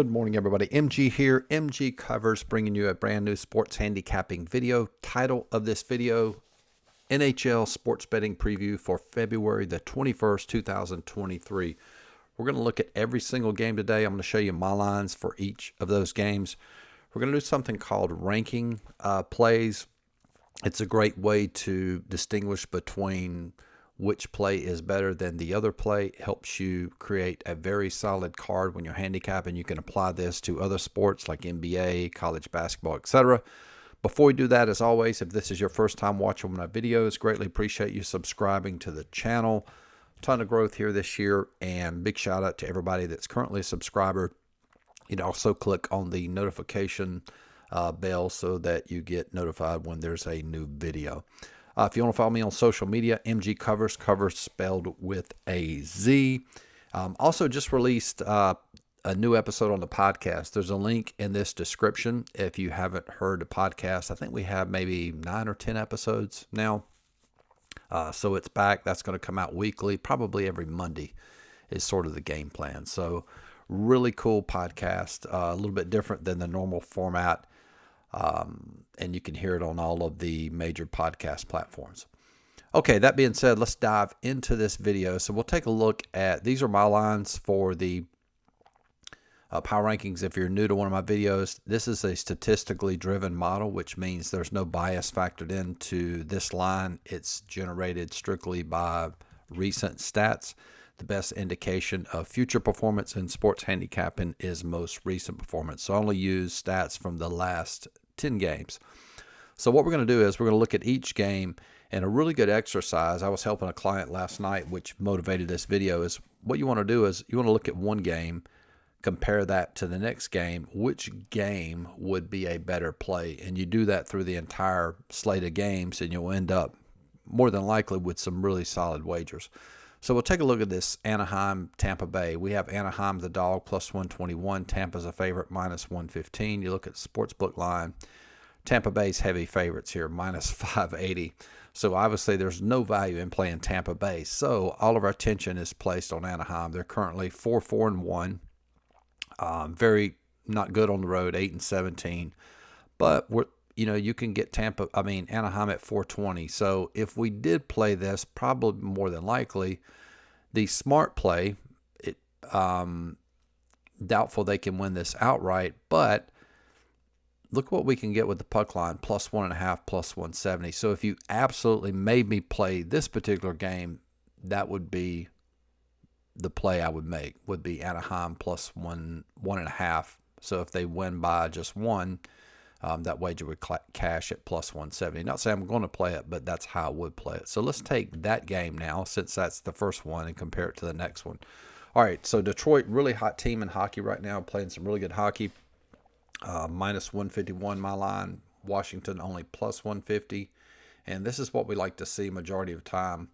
Good morning, everybody. MG here, MGCovers, bringing you a brand new sports handicapping video. Title of this video, NHL sports betting preview for February the 21st, 2023. We're going to look at every single game today. I'm going to show you my lines for each of those games. We're going to do something called ranking plays. It's a great way to distinguish between which play is better than the other play. It helps you create a very solid card when you're handicapping. You can apply this to other sports like NBA, college basketball, etc. Before we do that, as always, if this is your first time watching my videos, greatly appreciate you subscribing to the channel. Ton of growth here this year, and big shout out to everybody that's currently a subscriber. You'd also click on the notification bell so that you get notified when there's a new video. If you want to follow me on social media, MGCovers, covers spelled with a Z. Also just released a new episode on the podcast. There's a link in this description if you haven't heard the podcast. I think we have maybe 9 or 10 episodes now. So it's back. That's going to come out weekly, probably every Monday is sort of the game plan. So really cool podcast, a little bit different than the normal format. And you can hear it on all of the major podcast platforms. Okay, that being said, let's dive into this video. So we'll take a look at, these are my lines for the power rankings. If you're new to one of my videos, this is a statistically driven model, which means there's no bias factored into this line. It's generated strictly by recent stats. The best indication of future performance in sports handicapping is most recent performance. So I only use stats from the last 10 games. So what we're going to do is we're going to look at each game, and a really good exercise. I was helping a client last night, which motivated this video, is what you want to do is you want to look at one game, compare that to the next game, which game would be a better play. And you do that through the entire slate of games, and you'll end up more than likely with some really solid wagers. So we'll take a look at this Anaheim, Tampa Bay. We have Anaheim, the dog, plus 121. Tampa's a favorite, minus 115. You look at the sportsbook line. Tampa Bay's heavy favorites here, minus 580. So obviously there's no value in playing Tampa Bay. So all of our attention is placed on Anaheim. They're currently 4-4-1. Very not good on the road, 8-17. But you can get Anaheim at 420. So if we did play this, probably more than likely, the smart play, doubtful they can win this outright, but look what we can get with the puck line, plus 1.5, plus 170. So if you absolutely made me play this particular game, that would be the play I would make, would be Anaheim plus 1.5. So if they win by just one, that wager would cash at plus 170. Not saying I'm going to play it, but that's how I would play it. So let's take that game now, since that's the first one, and compare it to the next one. All right, so Detroit, really hot team in hockey right now, playing some really good hockey. Minus 151 my line. Washington only plus 150. And this is what we like to see majority of the time.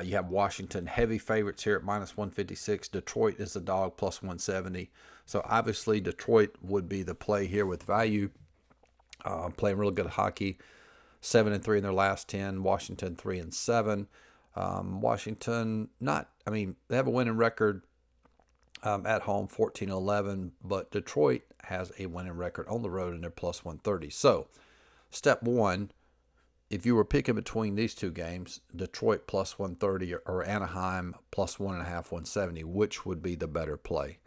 You have Washington heavy favorites here at minus 156. Detroit is the dog, plus 170. So obviously Detroit would be the play here with value. Playing really good hockey. 7-3 in their last 10. Washington 3-7. Washington they have a winning record at home, 14-11. But Detroit has a winning record on the road, and they're plus 130. So step one, if you were picking between these two games, Detroit plus 130 or Anaheim plus 1.5, 170, which would be the better play?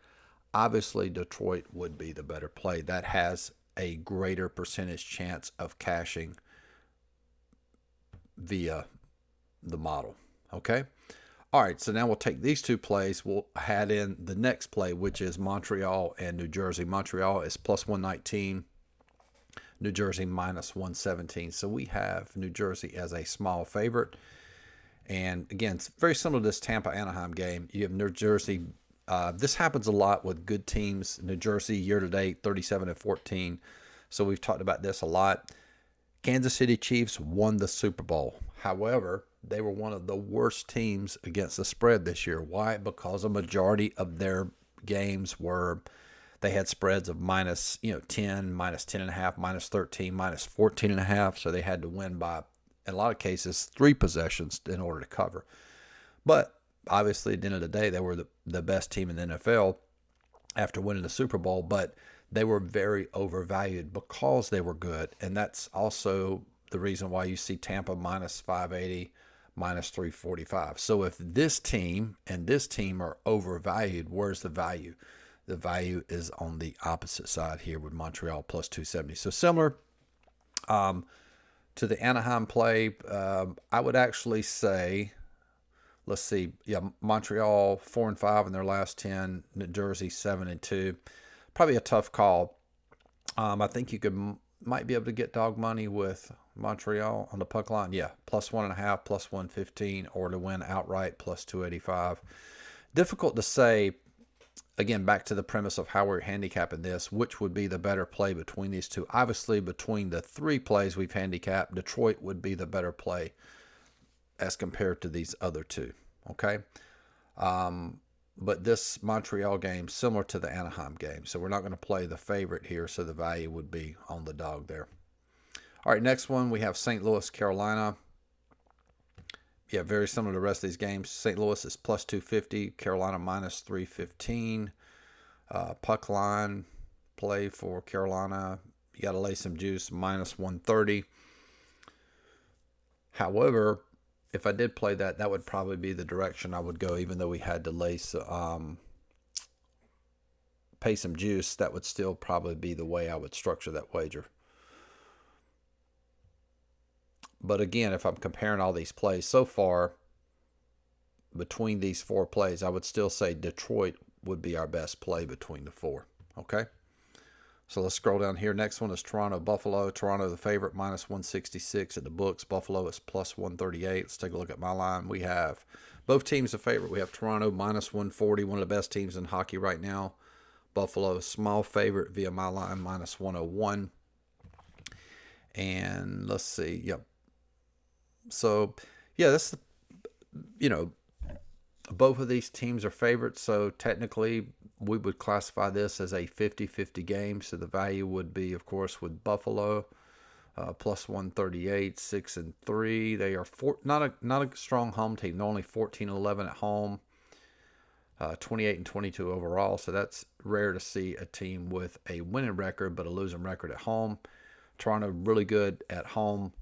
Obviously, Detroit would be the better play. That has a greater percentage chance of cashing via the model. Okay? All right, so now we'll take these two plays. We'll add in the next play, which is Montreal and New Jersey. Montreal is plus 119. New Jersey minus 117. So we have New Jersey as a small favorite. And again, it's very similar to this Tampa-Anaheim game. You have New Jersey. This happens a lot with good teams. New Jersey year-to-date 37-14. So we've talked about this a lot. Kansas City Chiefs won the Super Bowl. However, they were one of the worst teams against the spread this year. Why? Because a majority of their games were They had spreads of minus 10, minus 10.5, minus 13, minus 14.5. So they had to win by, in a lot of cases, 3 possessions in order to cover. But obviously, at the end of the day, they were the best team in the NFL after winning the Super Bowl, but they were very overvalued because they were good. And that's also the reason why you see Tampa minus 580, minus 345. So if this team and this team are overvalued, where's the value? The value is on the opposite side here with Montreal plus 270. So similar to the Anaheim play, I would actually say, let's see, yeah, Montreal 4-5 in their last 10, New Jersey 7-2. Probably a tough call. I think you might be able to get dog money with Montreal on the puck line. Yeah, plus 1.5, plus 115, or to win outright plus 285. Difficult to say. Again, back to the premise of how we're handicapping this, which would be the better play between these two. Obviously, between the three plays we've handicapped, Detroit would be the better play as compared to these other two. Okay? But this Montreal game, similar to the Anaheim game. So we're not going to play the favorite here, so the value would be on the dog there. All right, next one, we have St. Louis, Carolina. Yeah, very similar to the rest of these games. St. Louis is plus 250, Carolina minus 315. Puck line play for Carolina, you got to lay some juice, minus 130. However, if I did play that, that would probably be the direction I would go, even though we had to pay some juice. That would still probably be the way I would structure that wager. But again, if I'm comparing all these plays so far, between these four plays, I would still say Detroit would be our best play between the four. Okay? So let's scroll down here. Next one is Toronto, Buffalo. Toronto, the favorite, minus 166 at the books. Buffalo is plus 138. Let's take a look at my line. We have both teams a favorite. We have Toronto, minus 140, one of the best teams in hockey right now. Buffalo, small favorite via my line, minus 101. And let's see. Yep. So, yeah, this, both of these teams are favorites. So, technically, we would classify this as a 50-50 game. So, the value would be, of course, with Buffalo, plus 138, 6-3. They are not a strong home team. They're only 14-11 at home, 28-22 overall. So, that's rare to see a team with a winning record but a losing record at home. Toronto, really good at home.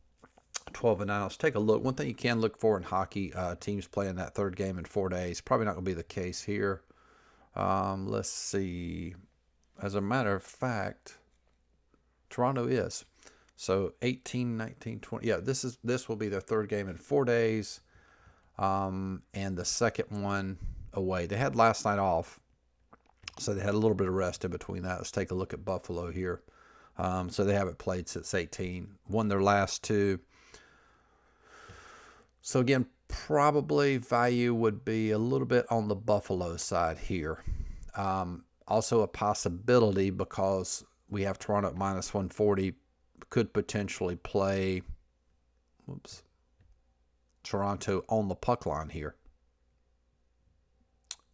12-9. Let's take a look. One thing you can look for in hockey, teams playing that third game in 4 days. Probably not going to be the case here. Let's see. As a matter of fact, Toronto is. So 18, 19, 20. Yeah, this will be their third game in 4 days. And the second one away. They had last night off, so they had a little bit of rest in between that. Let's take a look at Buffalo here. So they haven't played since 18. Won their last two. So again, probably value would be a little bit on the Buffalo side here. Also a possibility, because we have Toronto at minus 140, could potentially play Toronto on the puck line here.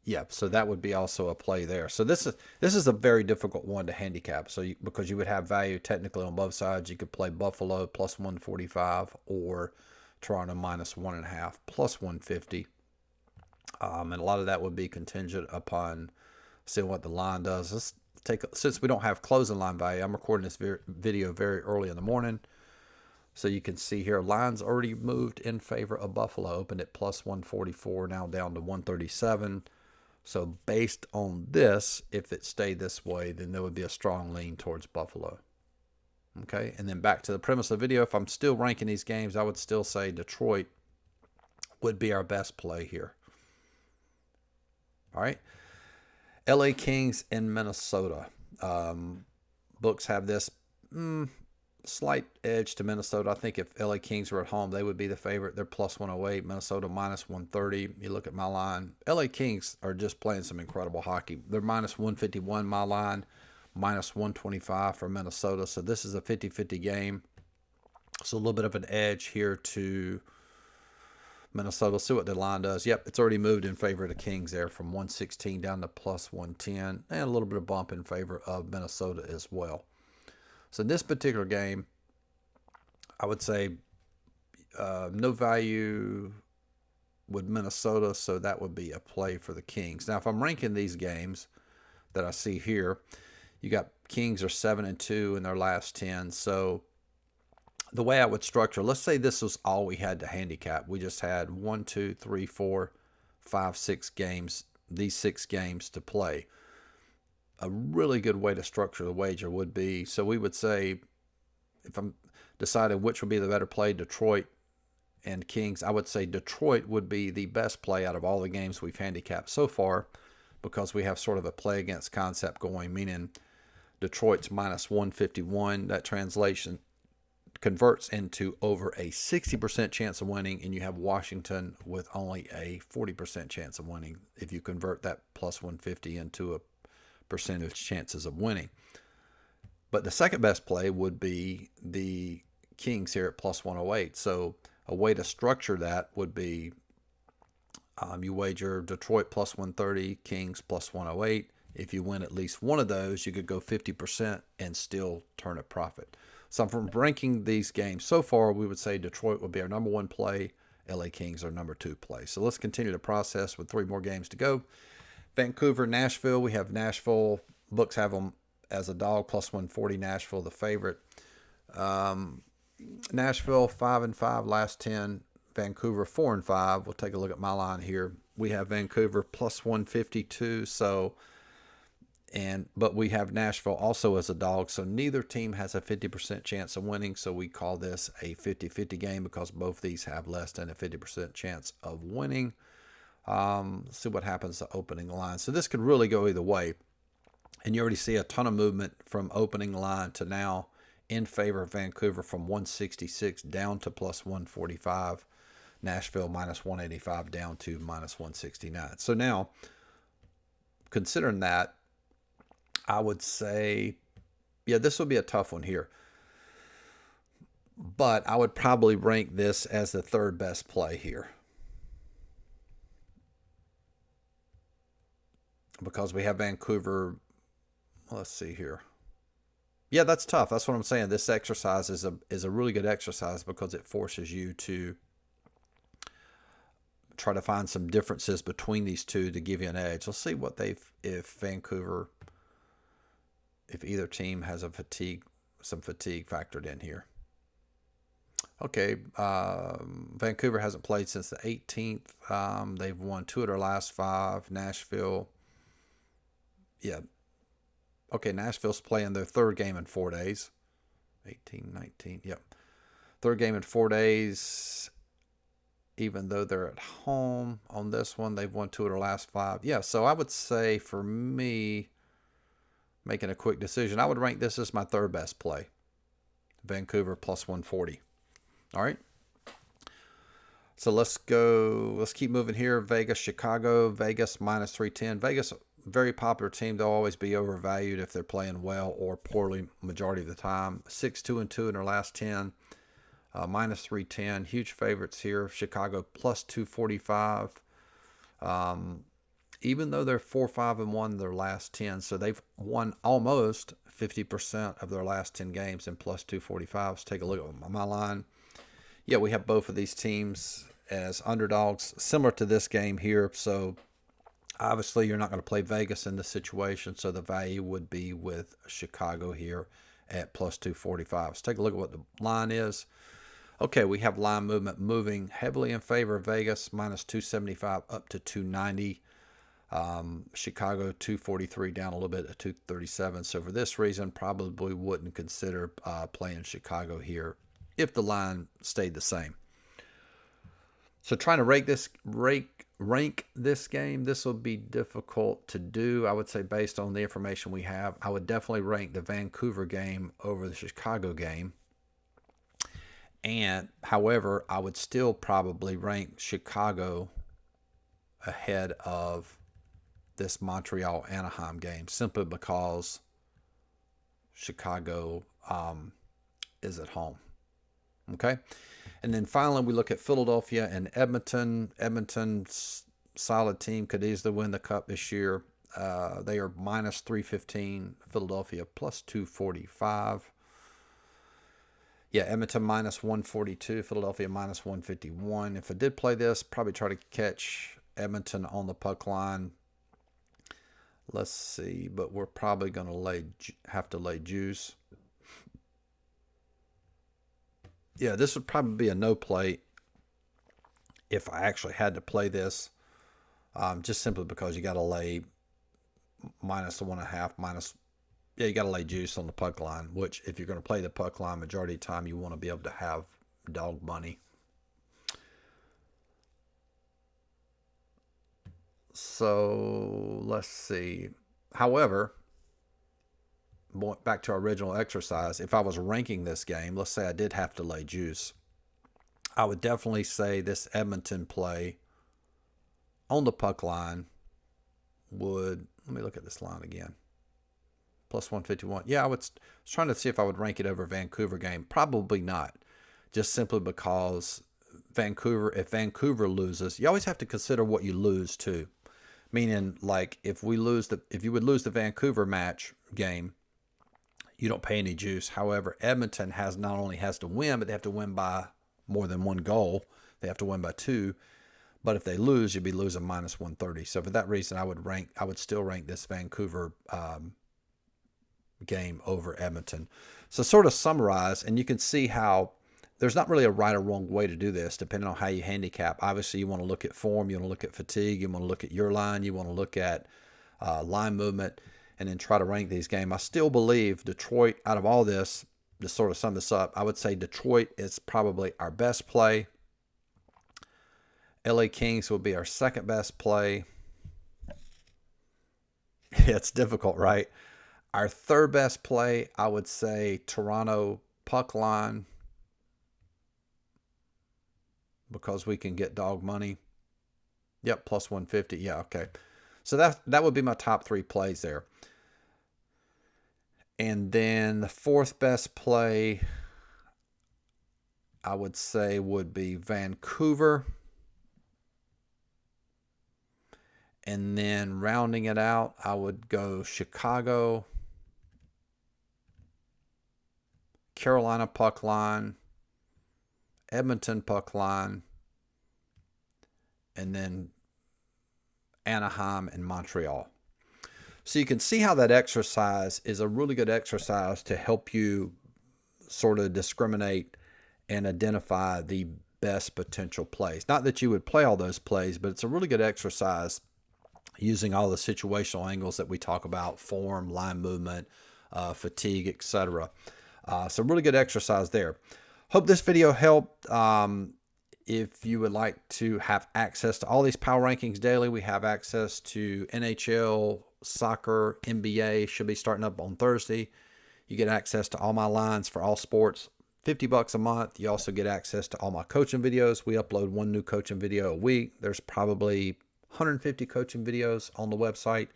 Yeah, so that would be also a play there. So this is a very difficult one to handicap. So because you would have value technically on both sides, you could play Buffalo plus 145 or Toronto minus 1.5 plus 150. And a lot of that would be contingent upon seeing what the line does. Let's since we don't have closing line value, I'm recording this video very early in the morning. So you can see here, lines already moved in favor of Buffalo, opened at plus 144, now down to 137. So based on this, if it stayed this way, then there would be a strong lean towards Buffalo. Okay, and then back to the premise of the video, if I'm still ranking these games, I would still say Detroit would be our best play here. All right, LA Kings in Minnesota. Books have this slight edge to Minnesota. I think if LA Kings were at home, they would be the favorite. They're plus 108, Minnesota minus 130. You look at my line. LA Kings are just playing some incredible hockey. They're minus 151, my line, minus 125 for Minnesota. So this is a 50-50 game. So a little bit of an edge here to Minnesota. See what the line does. Yep, it's already moved in favor of the Kings there from 116 down to plus 110. And a little bit of bump in favor of Minnesota as well. So in this particular game, I would say no value with Minnesota, so that would be a play for the Kings. Now, if I'm ranking these games that I see here, you got Kings are 7-2 in their last 10. So the way I would structure, let's say this was all we had to handicap. We just had 1, 2, 3, 4, 5, 6 games, these 6 games to play. A really good way to structure the wager would be, so we would say, if I'm deciding which would be the better play, Detroit and Kings, I would say Detroit would be the best play out of all the games we've handicapped so far, because we have sort of a play against concept going, meaning Detroit's minus 151. That translation converts into over a 60% chance of winning, and you have Washington with only a 40% chance of winning if you convert that plus 150 into a percentage chances of winning. But the second best play would be the Kings here at plus 108. So a way to structure that would be you wager Detroit plus 130, Kings plus 108. If you win at least one of those, you could go 50% and still turn a profit. So from ranking these games so far, we would say Detroit would be our number 1 play, LA Kings our number 2 play. So let's continue the process with 3 more games to go. Vancouver, Nashville. We have Nashville. Books have them as a dog, plus 140. Nashville, the favorite. Nashville, 5-5 last 10. Vancouver, 4-5. We'll take a look at my line here. We have Vancouver plus 152. But we have Nashville also as a dog. So neither team has a 50% chance of winning. So we call this a 50-50 game because both these have less than a 50% chance of winning. Let's see what happens to opening line. So this could really go either way. And you already see a ton of movement from opening line to now in favor of Vancouver, from 166 down to plus 145. Nashville minus 185 down to minus 169. So now, considering that, I would say, yeah, this would be a tough one here. But I would probably rank this as the third best play here, because we have Vancouver. Let's see here. Yeah, that's tough. That's what I'm saying. This exercise is a really good exercise because it forces you to try to find some differences between these two to give you an edge. Let's see what if either team has some fatigue factored in here. Okay, Vancouver hasn't played since the 18th. They've won 2 of their last 5. Nashville, yeah. Okay, Nashville's playing their third game in 4 days. 18, 19, yep. Third game in 4 days. Even though they're at home on this one, they've won 2 of their last 5. Yeah, so I would say for me, making a quick decision, I would rank this as my third best play. Vancouver plus 140. All right. So let's keep moving here. Vegas, Chicago. Vegas minus 310. Vegas, very popular team. They'll always be overvalued if they're playing well or poorly majority of the time. 6-2-2 in their last 10. Minus 310. Huge favorites here. Chicago plus 245. Even though they're 4-5-1 in their last 10, so they've won almost 50% of their last 10 games in plus 245. Let's take a look at my line. Yeah, we have both of these teams as underdogs, similar to this game here. So obviously you're not going to play Vegas in this situation, so the value would be with Chicago here at plus 245. Let's take a look at what the line is. Okay, we have line movement moving heavily in favor of Vegas, minus 275 up to 290. Chicago 243 down a little bit at 237. So for this reason, probably wouldn't consider playing Chicago here if the line stayed the same. So trying to rank this game, this will be difficult to do. I would say based on the information we have, I would definitely rank the Vancouver game over the Chicago game. And however, I would still probably rank Chicago ahead of this Montreal Anaheim game, simply because Chicago is at home. Okay. And then finally, we look at Philadelphia and Edmonton. Edmonton's solid team, could easily win the Cup this year. They are minus 315. Philadelphia plus 245. Yeah, Edmonton minus 142, Philadelphia minus 151. If I did play this, probably try to catch Edmonton on the puck line. Let's see, but we're probably going to have to lay juice. Yeah, this would probably be a no play if I actually had to play this, just simply because you got to lay minus the 1.5, yeah, you got to lay juice on the puck line, which if you're going to play the puck line majority of the time, you want to be able to have dog money. So let's see. However, back to our original exercise, if I was ranking this game, let's say I did have to lay juice, I would definitely say this Edmonton play on the puck line would, let me look at this line again, plus 151. Yeah, I was trying to see if I would rank it over Vancouver game. Probably not, just simply because if Vancouver loses, you always have to consider what you lose too. Meaning, like, if you would lose the Vancouver game, you don't pay any juice. However, Edmonton not only has to win, but they have to win by more than one goal. They have to win by 2. But if they lose, you'd be losing minus 130. So for that reason, I would still rank this Vancouver game over Edmonton. So sort of summarize, and you can see how there's not really a right or wrong way to do this, depending on how you handicap. Obviously, you want to look at form, you want to look at fatigue, you want to look at your line, you want to look at line movement, and then try to rank these games. I still believe Detroit, out of all this, to sort of sum this up, I would say Detroit is probably our best play. LA Kings will be our second best play. It's difficult, right? Our third best play, I would say Toronto puck line, because we can get dog money. Yep, plus 150. Yeah, okay. So that would be my top 3 plays there. And then the fourth best play, I would say, would be Vancouver. And then rounding it out, I would go Chicago, Carolina puck line, Edmonton puck line, and then Anaheim and Montreal. So you can see how that exercise is a really good exercise to help you sort of discriminate and identify the best potential plays. Not that you would play all those plays, but it's a really good exercise using all the situational angles that we talk about: form, line movement, fatigue, etc. So really good exercise there. Hope this video helped. If you would like to have access to all these power rankings daily, we have access to NHL, soccer, NBA, should be starting up on Thursday. You get access to all my lines for all sports, $50 a month. You also get access to all my coaching videos. We upload 1 new coaching video a week. There's probably 150 coaching videos on the website.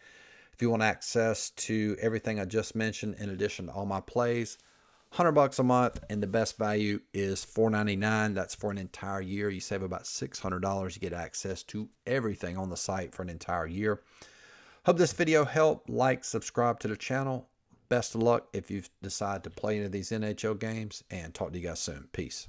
If you want access to everything I just mentioned, in addition to all my plays, $100 a month, and the best value is $4.99. That's for an entire year. You save about $600. You get access to everything on the site for an entire year. Hope this video helped. Like, subscribe to the channel. Best of luck if you decide to play any of these NHL games, and talk to you guys soon. Peace.